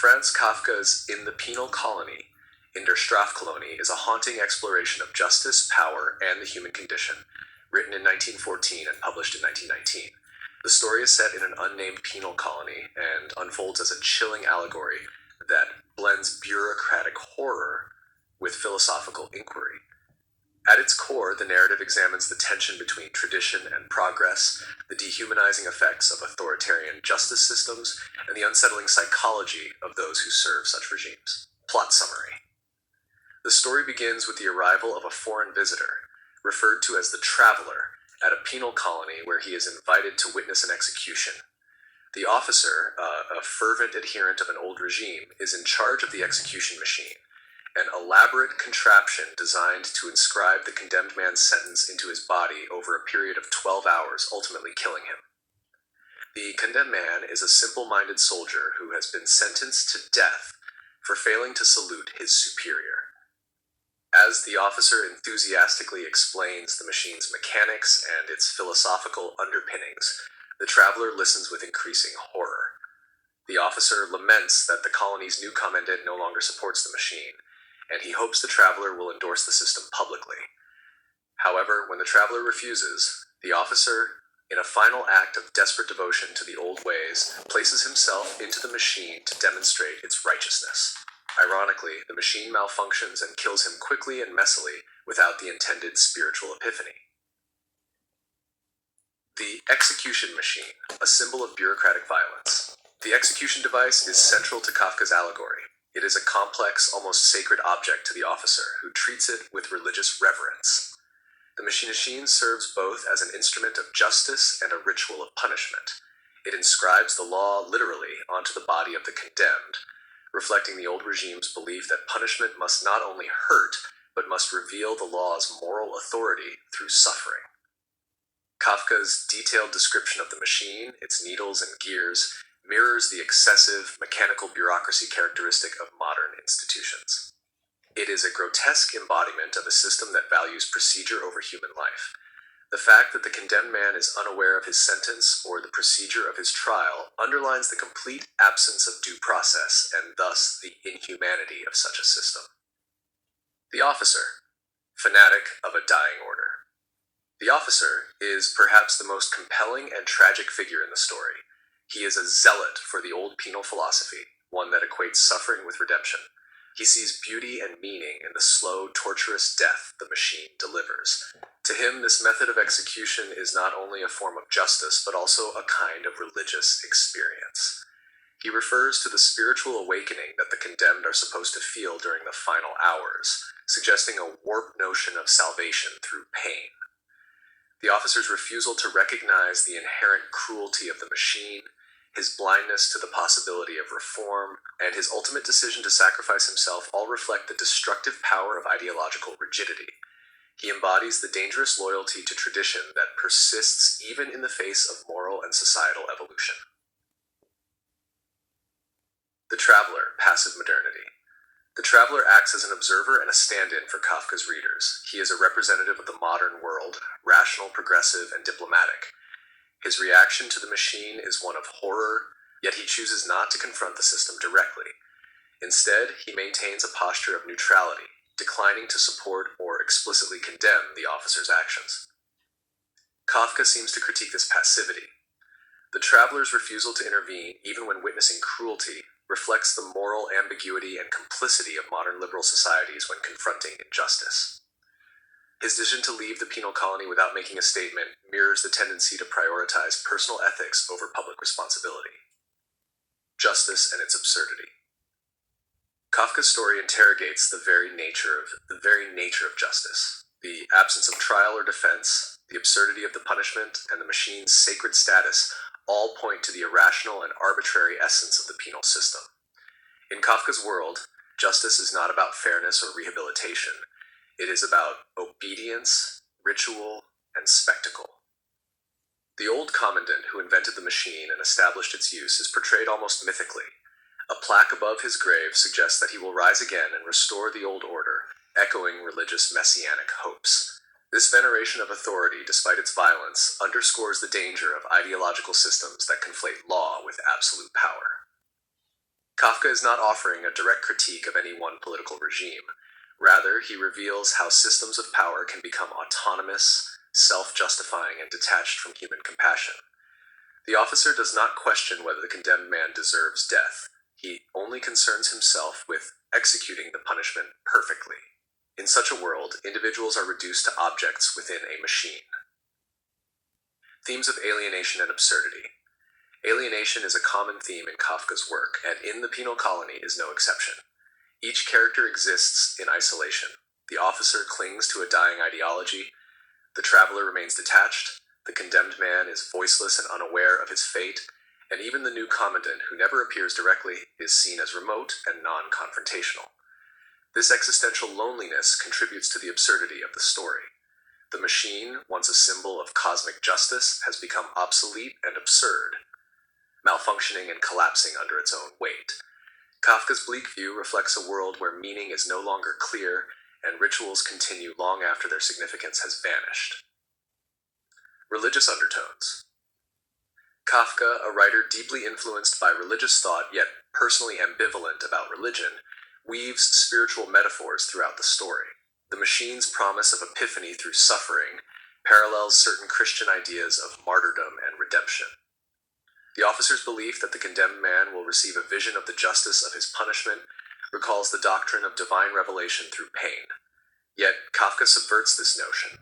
Franz Kafka's In the Penal Colony, In der Strafkolonie, is a haunting exploration of justice, power, and the human condition, written in 1914 and published in 1919. The story is set in an unnamed penal colony and unfolds as a chilling allegory that blends bureaucratic horror with philosophical inquiry. At its core, the narrative examines the tension between tradition and progress, the dehumanizing effects of authoritarian justice systems, and the unsettling psychology of those who serve such regimes. Plot summary. The story begins with the arrival of a foreign visitor, referred to as the Traveler, at a penal colony where he is invited to witness an execution. The officer, a fervent adherent of an old regime, is in charge of the execution machine, an elaborate contraption designed to inscribe the condemned man's sentence into his body over a period of 12 hours, ultimately killing him. The condemned man is a simple-minded soldier who has been sentenced to death for failing to salute his superior. As the officer enthusiastically explains the machine's mechanics and its philosophical underpinnings, the traveler listens with increasing horror. The officer laments that the colony's new commandant no longer supports the machine, and he hopes the traveler will endorse the system publicly. However, when the traveler refuses, the officer, in a final act of desperate devotion to the old ways, places himself into the machine to demonstrate its righteousness. Ironically, the machine malfunctions and kills him quickly and messily without the intended spiritual epiphany. The execution machine, a symbol of bureaucratic violence. The execution device is central to Kafka's allegory. It is a complex, almost sacred object to the officer, who treats it with religious reverence. The machine serves both as an instrument of justice and a ritual of punishment. It inscribes the law literally onto the body of the condemned, reflecting the old regime's belief that punishment must not only hurt, but must reveal the law's moral authority through suffering. Kafka's detailed description of the machine, its needles and gears, mirrors the excessive, mechanical bureaucracy characteristic of modern institutions. It is a grotesque embodiment of a system that values procedure over human life. The fact that the condemned man is unaware of his sentence or the procedure of his trial underlines the complete absence of due process and thus the inhumanity of such a system. The officer, fanatic of a dying order. The officer is perhaps the most compelling and tragic figure in the story. He is a zealot for the old penal philosophy, one that equates suffering with redemption. He sees beauty and meaning in the slow, torturous death the machine delivers. To him, this method of execution is not only a form of justice, but also a kind of religious experience. He refers to the spiritual awakening that the condemned are supposed to feel during the final hours, suggesting a warped notion of salvation through pain. The officer's refusal to recognize the inherent cruelty of the machine, his blindness to the possibility of reform, and his ultimate decision to sacrifice himself all reflect the destructive power of ideological rigidity. He embodies the dangerous loyalty to tradition that persists even in the face of moral and societal evolution. The Traveler, passive modernity. The Traveler acts as an observer and a stand-in for Kafka's readers. He is a representative of the modern world, rational, progressive, and diplomatic. His reaction to the machine is one of horror, yet he chooses not to confront the system directly. Instead, he maintains a posture of neutrality, declining to support or explicitly condemn the officer's actions. Kafka seems to critique this passivity. The traveler's refusal to intervene, even when witnessing cruelty, reflects the moral ambiguity and complicity of modern liberal societies when confronting injustice. His decision to leave the penal colony without making a statement mirrors the tendency to prioritize personal ethics over public responsibility. Justice and its absurdity. Kafka's story interrogates the very nature of justice. The absence of trial or defense, the absurdity of the punishment, and the machine's sacred status all point to the irrational and arbitrary essence of the penal system. In Kafka's world, justice is not about fairness or rehabilitation. It is about obedience, ritual, and spectacle. The old commandant who invented the machine and established its use is portrayed almost mythically. A plaque above his grave suggests that he will rise again and restore the old order, echoing religious messianic hopes. This veneration of authority, despite its violence, underscores the danger of ideological systems that conflate law with absolute power. Kafka is not offering a direct critique of any one political regime. Rather, he reveals how systems of power can become autonomous, self-justifying, and detached from human compassion. The officer does not question whether the condemned man deserves death. He only concerns himself with executing the punishment perfectly. In such a world, individuals are reduced to objects within a machine. Themes of alienation and absurdity. Alienation is a common theme in Kafka's work, and in The Penal Colony is no exception. Each character exists in isolation. The officer clings to a dying ideology, the traveler remains detached, the condemned man is voiceless and unaware of his fate, and even the new commandant, who never appears directly, is seen as remote and non-confrontational. This existential loneliness contributes to the absurdity of the story. The machine, once a symbol of cosmic justice, has become obsolete and absurd, malfunctioning and collapsing under its own weight. Kafka's bleak view reflects a world where meaning is no longer clear and rituals continue long after their significance has vanished. Religious undertones. Kafka, a writer deeply influenced by religious thought yet personally ambivalent about religion, weaves spiritual metaphors throughout the story. The machine's promise of epiphany through suffering parallels certain Christian ideas of martyrdom and redemption. The officer's belief that the condemned man will receive a vision of the justice of his punishment recalls the doctrine of divine revelation through pain. Yet Kafka subverts this notion.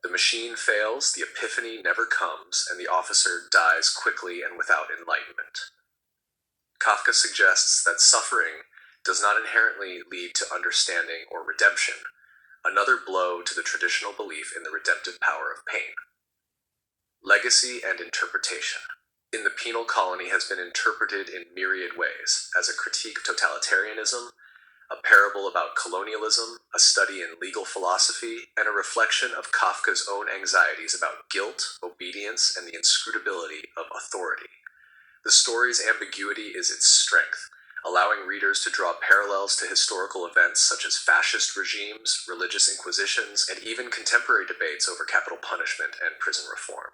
The machine fails, the epiphany never comes, and the officer dies quickly and without enlightenment. Kafka suggests that suffering does not inherently lead to understanding or redemption, another blow to the traditional belief in the redemptive power of pain. Legacy and interpretation. In The Penal Colony has been interpreted in myriad ways, as a critique of totalitarianism, a parable about colonialism, a study in legal philosophy, and a reflection of Kafka's own anxieties about guilt, obedience, and the inscrutability of authority. The story's ambiguity is its strength, allowing readers to draw parallels to historical events such as fascist regimes, religious inquisitions, and even contemporary debates over capital punishment and prison reform.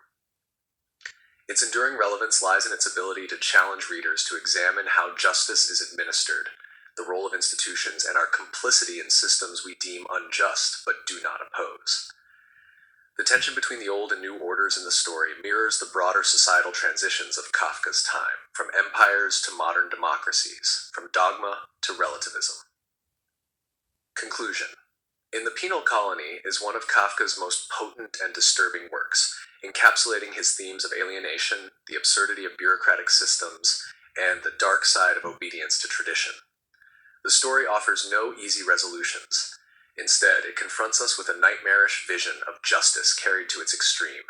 Its enduring relevance lies in its ability to challenge readers to examine how justice is administered, the role of institutions, and our complicity in systems we deem unjust but do not oppose. The tension between the old and new orders in the story mirrors the broader societal transitions of Kafka's time, from empires to modern democracies, from dogma to relativism. Conclusion. In The Penal Colony is one of Kafka's most potent and disturbing works, encapsulating his themes of alienation, the absurdity of bureaucratic systems, and the dark side of obedience to tradition. The story offers no easy resolutions. Instead, it confronts us with a nightmarish vision of justice carried to its extreme,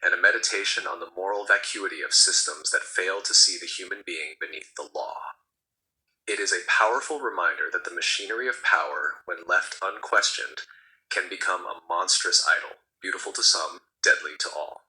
and a meditation on the moral vacuity of systems that fail to see the human being beneath the law. It is a powerful reminder that the machinery of power, when left unquestioned, can become a monstrous idol, beautiful to some, deadly to all.